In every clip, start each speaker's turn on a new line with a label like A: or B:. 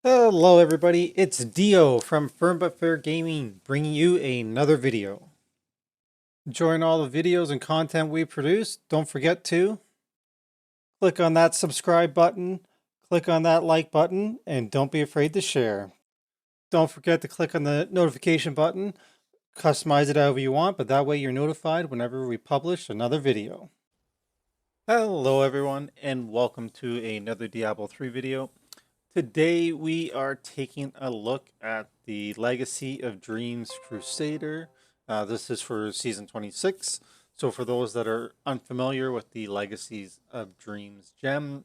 A: Hello everybody, it's Dio from Firm But Fair Gaming bringing you another video. Enjoying all the videos and content we produce, don't forget to click on that subscribe button, click on that like button, and don't be afraid to share. Don't forget to click on the notification button, customize it however you want, but that way you're notified whenever we publish another video. Hello everyone, and welcome to another Diablo 3 video. Today we are taking a look at the Legacy of Dreams Crusader. This is for Season 26. So for those that are unfamiliar with the Legacies of Dreams gem,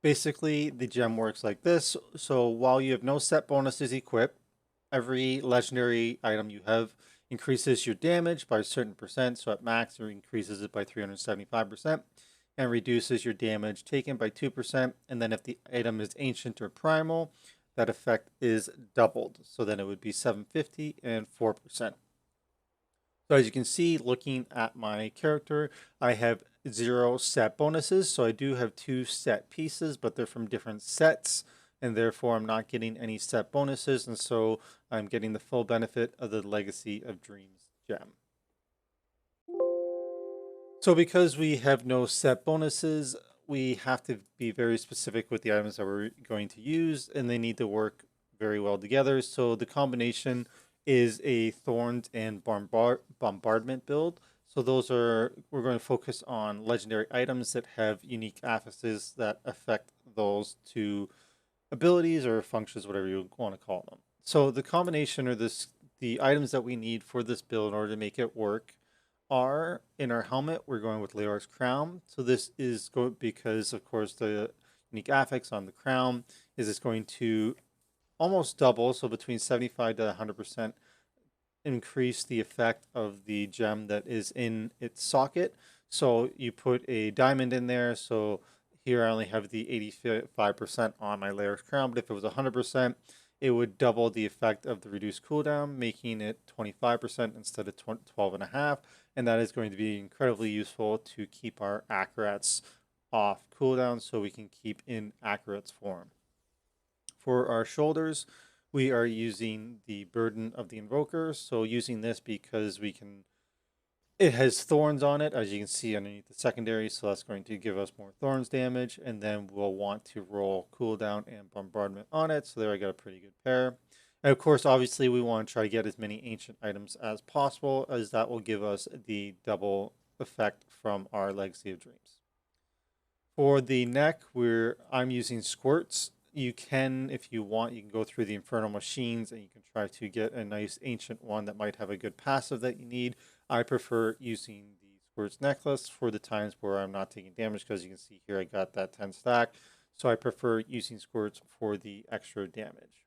A: basically the gem works like this. So while you have no set bonuses equipped, every legendary item you have increases your damage by a certain percent. So at max, it increases it by 375% and reduces your damage taken by 2%. And then if the item is ancient or primal, that effect is doubled. So then it would be 750 and 4%. So as you can see, looking at my character, I have 0 set bonuses. So I do have 2 set pieces, but they're from different sets, and therefore I'm not getting any set bonuses. And so I'm getting the full benefit of the Legacy of Dreams gem. So because we have no set bonuses, we have to be very specific with the items that we're going to use, and they need to work very well together. So the combination is a Thorns and Bombardment build. So we're going to focus on legendary items that have unique affixes that affect those two abilities or functions, whatever you want to call them. So the combination or the items that we need for this build in order to make it work are in our helmet. We're going with Leor's crown. So this is good because, of course, the unique affix on the crown is it's going to almost double, so between 75 to 100% increase the effect of the gem that is in its socket. So you put a diamond in there. So here I only have the 85% on my Leor's crown, but if it was 100%, it would double the effect of the reduced cooldown, making it 25% instead of 12.5. And that is going to be incredibly useful to keep our accurates off cooldown so we can keep in accurates form. For our shoulders, we are using the Burden of the Invoker. So using this because it has thorns on it, as you can see underneath the secondary, so that's going to give us more thorns damage, and then we'll want to roll cooldown and bombardment on it, so there I got a pretty good pair. And of course, obviously, we want to try to get as many ancient items as possible, as that will give us the double effect from our Legacy of Dreams. For the neck, I'm using squirts. You can, if you want, you can go through the Infernal Machines and you can try to get a nice ancient one that might have a good passive that you need. I prefer using the Squirts necklace for the times where I'm not taking damage, because you can see here I got that 10 stack. So I prefer using Squirts for the extra damage.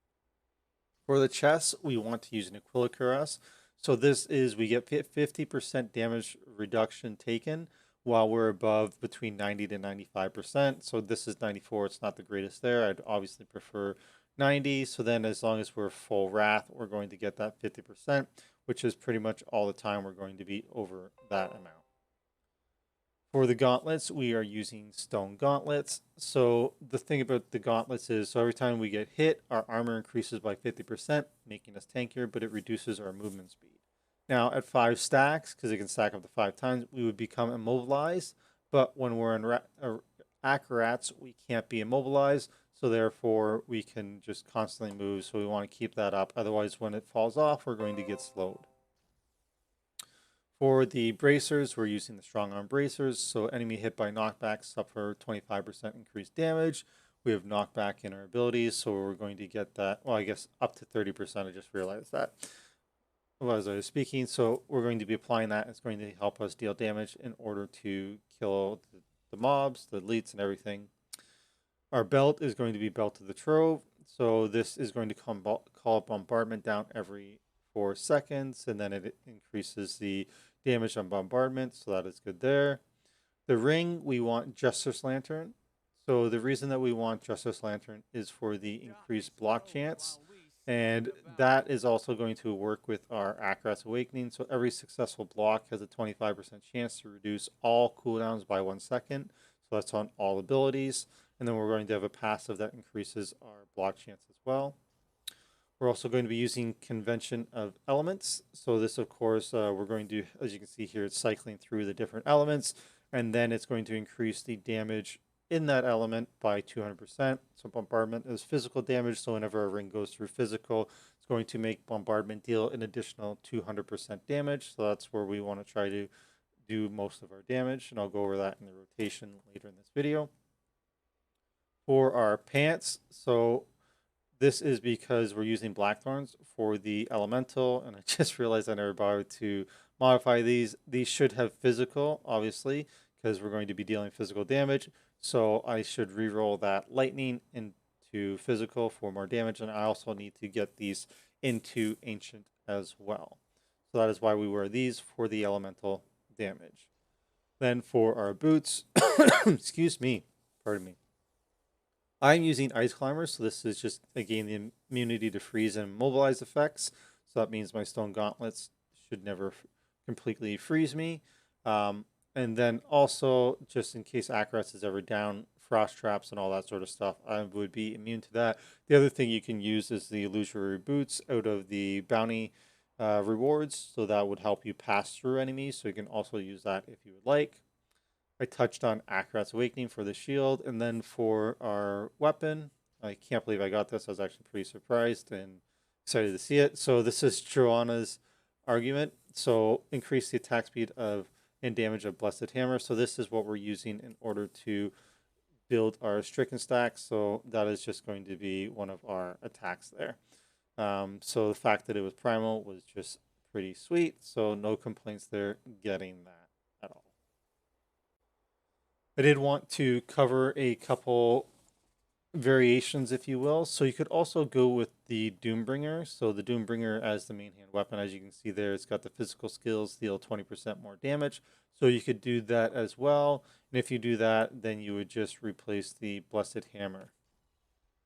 A: For the chest, we want to use an Aquila Cuirass. So this is, we get 50% damage reduction taken while we're above between 90 to 95%. So this is 94. It's not the greatest there. I'd obviously prefer 90. So then as long as we're full wrath, we're going to get that 50%, which is pretty much all the time we're going to be over that amount. For the gauntlets, we are using stone gauntlets. So the thing about the gauntlets is, so every time we get hit, our armor increases by 50%, making us tankier, but it reduces our movement speed. Now at 5 stacks, because it can stack up to 5 times, we would become immobilized. But when we're in accurates, we can't be immobilized. So therefore, we can just constantly move. So we want to keep that up. Otherwise, when it falls off, we're going to get slowed. For the bracers, we're using the strong arm bracers. So enemy hit by knockback suffer 25% increased damage. We have knockback in our abilities, so we're going to get that, well, I guess up to 30%. I just realized that as I was speaking. So we're going to be applying that. It's going to help us deal damage in order to kill the mobs, the elites, and everything. Our belt is going to be Belt of the Trove. So this is going to call bombardment down every 4 seconds, and then it increases the damage on bombardment, so that is good there. The ring, we want Justice Lantern. So the reason that we want Justice Lantern is for the increased block chance, and that is also going to work with our Akarat's Awakening. So every successful block has a 25% chance to reduce all cooldowns by 1 second. So that's on all abilities. And then we're going to have a passive that increases our block chance as well. We're also going to be using Convention of Elements. So this, of course, we're going to, as you can see here, it's cycling through the different elements, and then it's going to increase the damage in that element by 200%. So Bombardment is physical damage, so whenever a ring goes through physical, it's going to make Bombardment deal an additional 200% damage. So that's where we want to try to do most of our damage, and I'll go over that in the rotation later in this video. For our pants, so this is because we're using Blackthorns for the elemental, and I just realized I never bothered to modify these. These should have physical, obviously, because we're going to be dealing physical damage. So I should reroll that lightning into physical for more damage, and I also need to get these into ancient as well. So that is why we wear these for the elemental damage. Then for our boots, excuse me, pardon me. I'm using Ice Climber, so this is just, again, the immunity to freeze and immobilize effects. So that means my Stone Gauntlets should never completely freeze me. And then also, just in case Akaratz is ever down, Frost Traps and all that sort of stuff, I would be immune to that. The other thing you can use is the Illusory Boots out of the Bounty rewards, so that would help you pass through enemies, so you can also use that if you would like. I touched on Akarat's Awakening for the shield, and then for our weapon, I can't believe I got this. I was actually pretty surprised and excited to see it. So this is Joanna's argument. So increase the attack speed of and damage of Blessed Hammer. So this is what we're using in order to build our Stricken stack. So that is just going to be one of our attacks there. So the fact that it was primal was just pretty sweet. So no complaints there getting that at all. I did want to cover a couple variations, if you will. So you could also go with the Doombringer. So the Doombringer as the main hand weapon, as you can see there, it's got the physical skills, deal 20% more damage. So you could do that as well. And if you do that, then you would just replace the Blessed Hammer,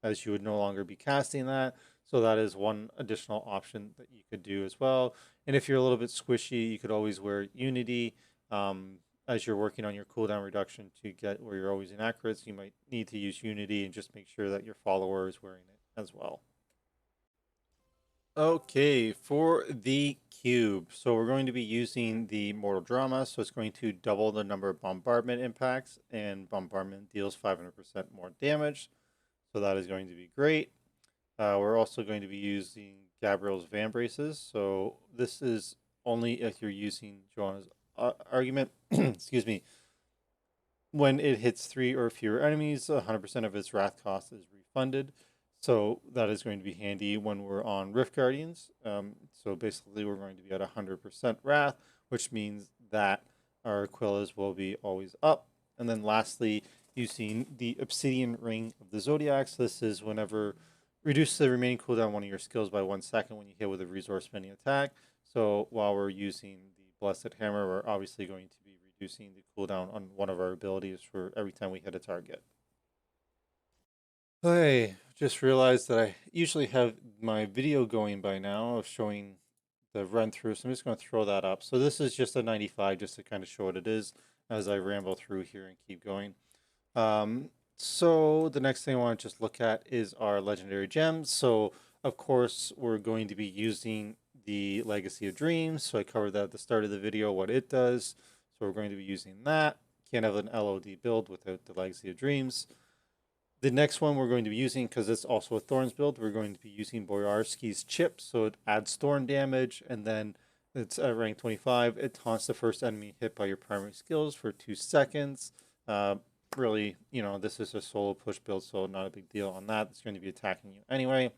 A: as you would no longer be casting that. So that is one additional option that you could do as well. And if you're a little bit squishy, you could always wear Unity. As you're working on your cooldown reduction to get where you're always inaccurate, you might need to use Unity and just make sure that your follower is wearing it as well. Okay, for the cube, so we're going to be using the Mortal Drama, so it's going to double the number of bombardment impacts, and bombardment deals 500% more damage, so that is going to be great. We're also going to be using Gabriel's Van Braces, so this is only if you're using Joanna's argument, excuse me, when it hits 3 or fewer enemies, 100% of its wrath cost is refunded. So that is going to be handy when we're on Rift Guardians. So basically we're going to be at 100% wrath, which means that our Aquillas will be always up. And then lastly, using the Obsidian Ring of the Zodiacs. This is whenever reduce the remaining cooldown of one of your skills by 1 second when you hit with a resource spending attack. So while we're using the Blessed Hammer, we're obviously going to be reducing the cooldown on one of our abilities for every time we hit a target. I just realized that I usually have my video going by now of showing the run through, so I'm just going to throw that up. So this is just a 95 just to kind of show what it is as I ramble through here and keep going. So the next thing I want to just look at is our legendary gems. So of course we're going to be using the Legacy of Dreams. So I covered that at the start of the video, what it does. So we're going to be using that. Can't have an LOD build without the Legacy of Dreams. The next one we're going to be using, because it's also a Thorns build, we're going to be using Boyarsky's Chip. So it adds Thorn damage, and then it's at rank 25. It taunts the first enemy hit by your primary skills for 2 seconds. Really, this is a solo push build, so not a big deal on that. It's going to be attacking you anyway.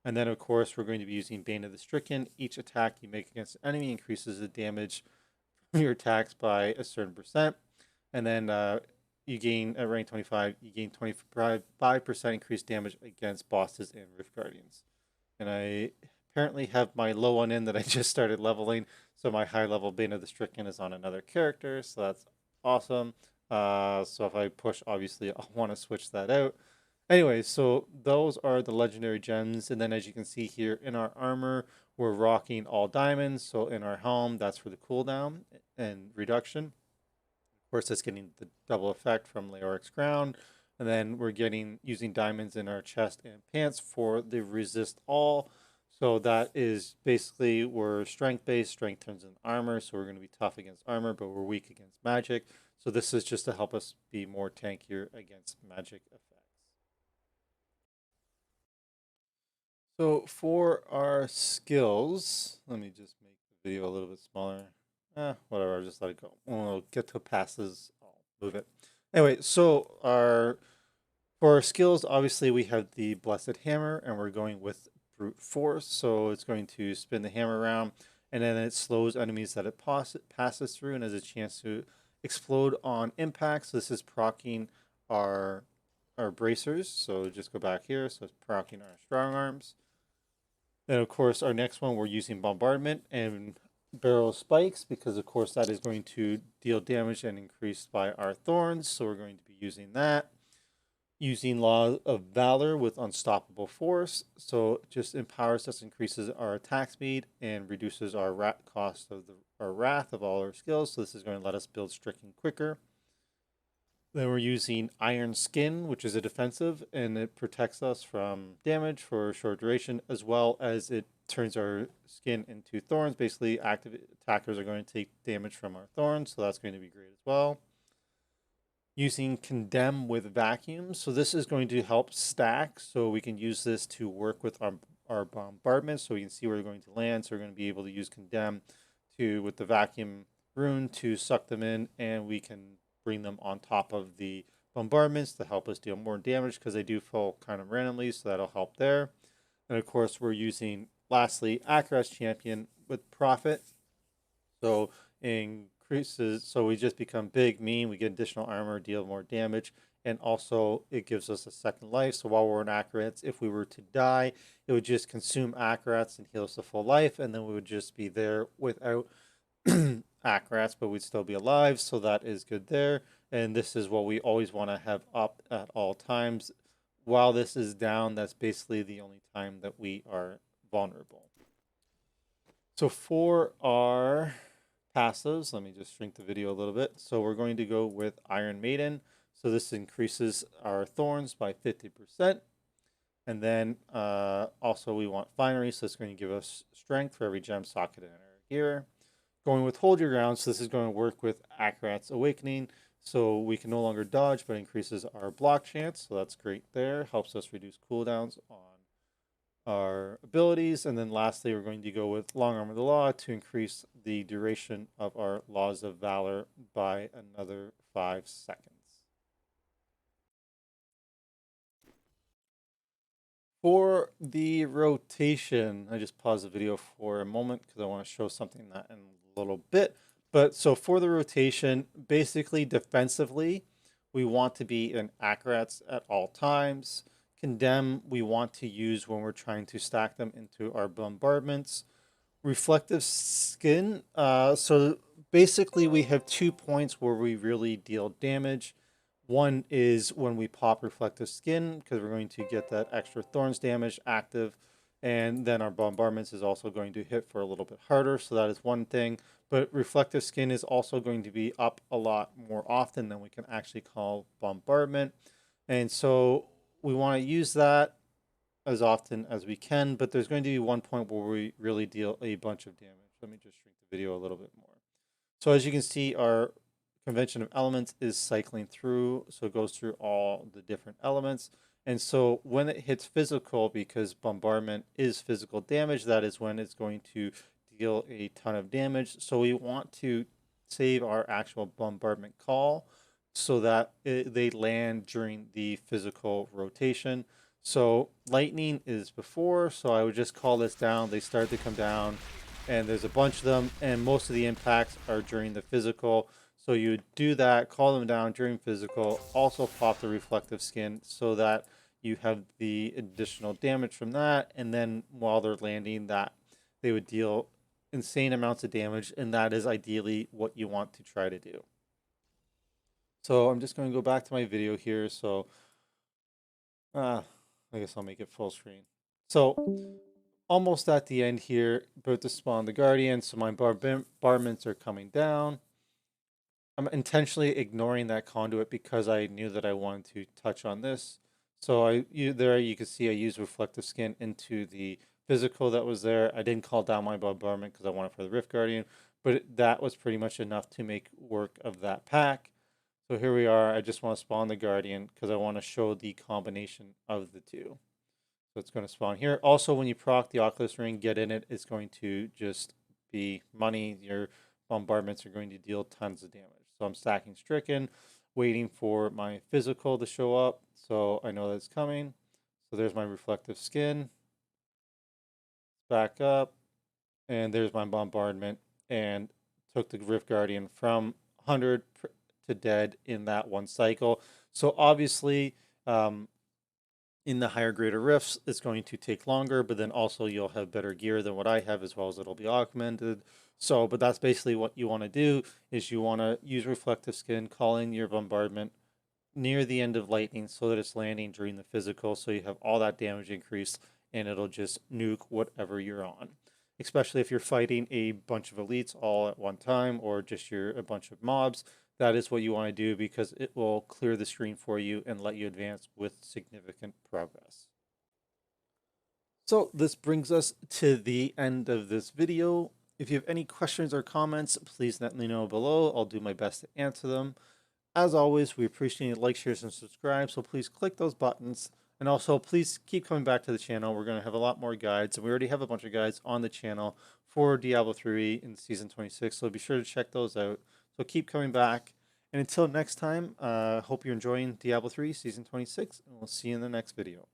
A: And then, of course, we're going to be using Bane of the Stricken. Each attack you make against an enemy increases the damage from your attacks by a certain percent. And then you gain, at rank 25, you gain 25% increased damage against bosses and Rift Guardians. And I apparently have my low one in that I just started leveling. So my high level Bane of the Stricken is on another character. So that's awesome. So if I push, obviously I'll want to switch that out. Anyway, so those are the legendary gems. And then as you can see here in our armor, we're rocking all diamonds. So in our helm, that's for the cooldown and reduction. Of course, that's getting the double effect from Leoric's Crown. And then we're using diamonds in our chest and pants for the resist all. So that is basically we're strength based. Strength turns into armor, so we're going to be tough against armor, but we're weak against magic. So this is just to help us be more tankier against magic effects. So for our skills, let me just make the video a little bit smaller. Whatever, I'll just let it go. When we'll get to passes, I'll move it. Anyway, so our for our skills, obviously we have the Blessed Hammer, and we're going with Brute Force. So it's going to spin the hammer around, and then it slows enemies that it passes through, and has a chance to explode on impact. So this is proccing our bracers. So just go back here. So it's proccing our strong arms. Then, of course, our next one, we're using Bombardment and Barrel Spikes because, of course, that is going to deal damage and increase by our Thorns. So we're going to be using that. Using Law of Valor with Unstoppable Force. So it just empowers us, increases our attack speed, and reduces our cost of our Wrath of all our skills. So this is going to let us build Stricken quicker. Then we're using Iron Skin, which is a defensive, and it protects us from damage for a short duration, as well as it turns our skin into thorns. Basically, active attackers are going to take damage from our thorns, so that's going to be great as well. Using Condemn with Vacuum. So this is going to help stack, so we can use this to work with our bombardment, so we can see where we're going to land. So we're going to be able to use Condemn with the vacuum rune to suck them in, and we can bring them on top of the bombardments to help us deal more damage because they do fall kind of randomly, so that'll help there. And of course, we're using lastly Akaras Champion with Profit. So increases, so we just become big, mean, we get additional armor, deal more damage, and also it gives us a second life. So while we're in Akarats, if we were to die, it would just consume Akarats and heal us to full life, and then we would just be there without Akarats, but we'd still be alive, so that is good there. And this is what we always want to have up at all times. While this is down, that's basically the only time that we are vulnerable. So for our passives, let me just shrink the video a little bit. So we're going to go with Iron Maiden. So this increases our thorns by 50%. And then also we want Finery, so it's going to give us strength for every gem socket in our gear. Going with Hold Your Ground, so this is going to work with Akarat's Awakening. So we can no longer dodge, but increases our block chance. So that's great there. Helps us reduce cooldowns on our abilities. And then lastly, we're going to go with Long Arm of the Law to increase the duration of our Laws of Valor by another 5 seconds. For the rotation, I just paused the video for a moment because I want to show something that in a little bit. But so for the rotation, basically defensively, we want to be in Akarats at all times. Condemn, we want to use when we're trying to stack them into our bombardments. Reflective Skin, so basically we have 2 points where we really deal damage. One is when we pop Reflective Skin, because we're going to get that extra Thorns damage active. And then our Bombardments is also going to hit for a little bit harder. So that is one thing. But Reflective Skin is also going to be up a lot more often than we can actually call Bombardment. And so we want to use that as often as we can. But there's going to be one point where we really deal a bunch of damage. Let me just shrink the video a little bit more. So as you can see, our convention of elements is cycling through, so it goes through all the different elements. And so when it hits physical, because bombardment is physical damage, that is when it's going to deal a ton of damage. So we want to save our actual bombardment call so that they land during the physical rotation. So lightning is before, so I would just call this down. They start to come down, and there's a bunch of them, and most of the impacts are during the physical. So you do that, call them down during physical, also pop the Reflective Skin so that you have the additional damage from that, and then while they're landing, that they would deal insane amounts of damage, and that is ideally what you want to try to do. So I'm just going to go back to my video here. So I guess I'll make it full screen. So almost at the end here, about to spawn the Guardian, so my bombardments are coming down. I'm intentionally ignoring that conduit because I knew that I wanted to touch on this. So there you can see I used reflective skin into the physical that was there. I didn't call down my bombardment because I wanted for the Rift Guardian, but that was pretty much enough to make work of that pack. So here we are. I just want to spawn the Guardian because I want to show the combination of the two. So it's going to spawn here. Also, when you proc the Oculus Ring, get in it, it's going to just be money. Your bombardments are going to deal tons of damage. So I'm stacking Stricken, waiting for my physical to show up. So I know that it's coming. So there's my reflective skin. Back up. And there's my bombardment. And took the Rift Guardian from 100 to dead in that one cycle. So obviously, in the higher greater rifts, it's going to take longer, but then also you'll have better gear than what I have, as well as it'll be augmented. So, but that's basically what you want to do is you want to use reflective skin, call in your bombardment near the end of lightning so that it's landing during the physical, so you have all that damage increased and it'll just nuke whatever you're on. Especially if you're fighting a bunch of elites all at one time or just a bunch of mobs, that is what you want to do because it will clear the screen for you and let you advance with significant progress. So this brings us to the end of this video. If you have any questions or comments, please let me know below. I'll do my best to answer them. As always, we appreciate like, shares, and subscribe, so please click those buttons. And also, please keep coming back to the channel. We're going to have a lot more guides, and we already have a bunch of guides on the channel for Diablo 3 in Season 26, so be sure to check those out. So keep coming back. And until next time, hope you're enjoying Diablo 3 Season 26, and we'll see you in the next video.